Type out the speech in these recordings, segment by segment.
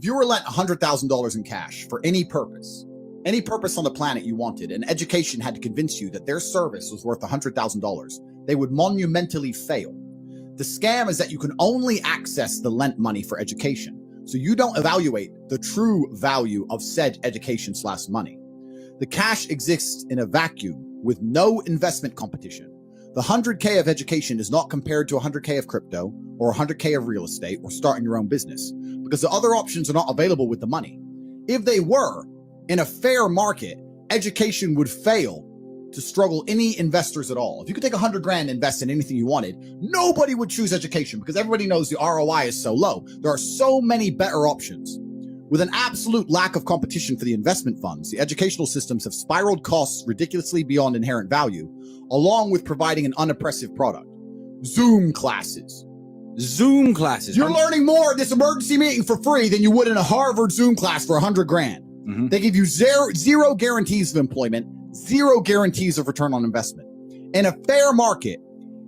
If you were lent $100,000 in cash for any purpose on the planet you wanted, and education had to convince you that their service was worth $100,000, they would monumentally fail. The scam is that you can only access the lent money for education, so you don't evaluate the true value of said education/money. The cash exists in a vacuum with no investment competition. The 100K of education is not compared to 100K of crypto or 100K of real estate or starting your own business, because the other options are not available with the money. If they were, in a fair market, education would fail to struggle any investors at all. If you could take 100 grand and invest in anything you wanted, nobody would choose education because everybody knows the ROI is so low. There are so many better options. With an absolute lack of competition for the investment funds, the educational systems have spiraled costs ridiculously beyond inherent value, along with providing an unimpressive product. Zoom classes. Zoom classes. You're learning more at this emergency meeting for free than you would in a Harvard Zoom class for 100 grand. Mm-hmm. They give you zero guarantees of employment, zero guarantees of return on investment. In a fair market,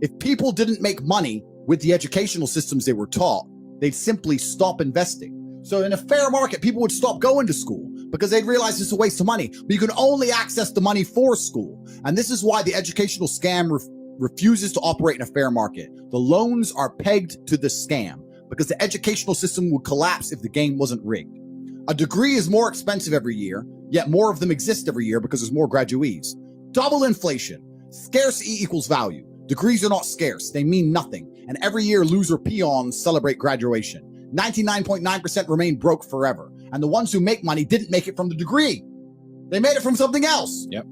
if people didn't make money with the educational systems they were taught, they'd simply stop investing. So in a fair market, people would stop going to school because they'd realize it's a waste of money, but you can only access the money for school. And this is why the educational scam refuses to operate in a fair market. The loans are pegged to the scam because the educational system would collapse if the game wasn't rigged. A degree is more expensive every year, yet more of them exist every year because there's more graduees. Double inflation. Scarcity equals value. Degrees are not scarce. They mean nothing. And every year, loser peons celebrate graduation. 99.9% remain broke forever. And the ones who make money didn't make it from the degree. They made it from something else. Yep.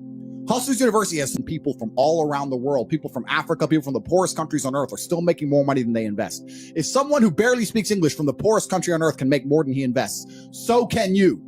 Hustlers University has some people from all around the world. People from Africa, people from the poorest countries on earth are still making more money than they invest. If someone who barely speaks English from the poorest country on earth can make more than he invests, so can you.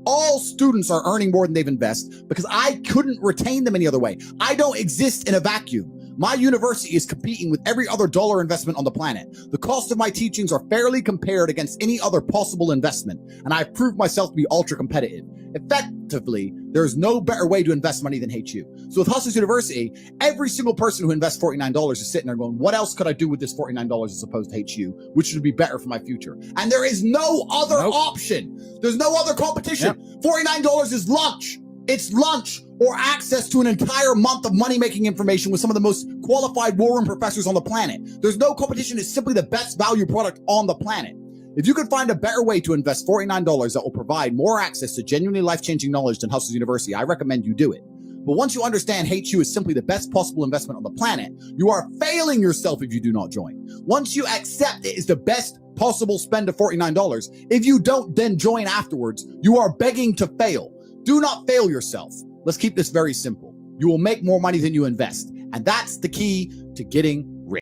All students are earning more than they've invested because I couldn't retain them any other way. I don't exist in a vacuum. My university is competing with every other dollar investment on the planet. The cost of my teachings are fairly compared against any other possible investment, and I've proved myself to be ultra competitive. Effectively, there is no better way to invest money than HU. So with Hustlers University, every single person who invests $49 is sitting there going, what else could I do with this $49 as opposed to HU, which would be better for my future? And there is no other option. There's no other competition. Yep. $49 is lunch. It's lunch or access to an entire month of money-making information with some of the most qualified war room professors on the planet. There's no competition. It's simply the best value product on the planet. If you could find a better way to invest $49 that will provide more access to genuinely life-changing knowledge than Hustlers University, I recommend you do it. But once you understand HU is simply the best possible investment on the planet, you are failing yourself if you do not join. Once you accept it is the best possible spend of $49, if you don't then join afterwards, you are begging to fail. Do not fail yourself. Let's keep this very simple. You will make more money than you invest. And that's the key to getting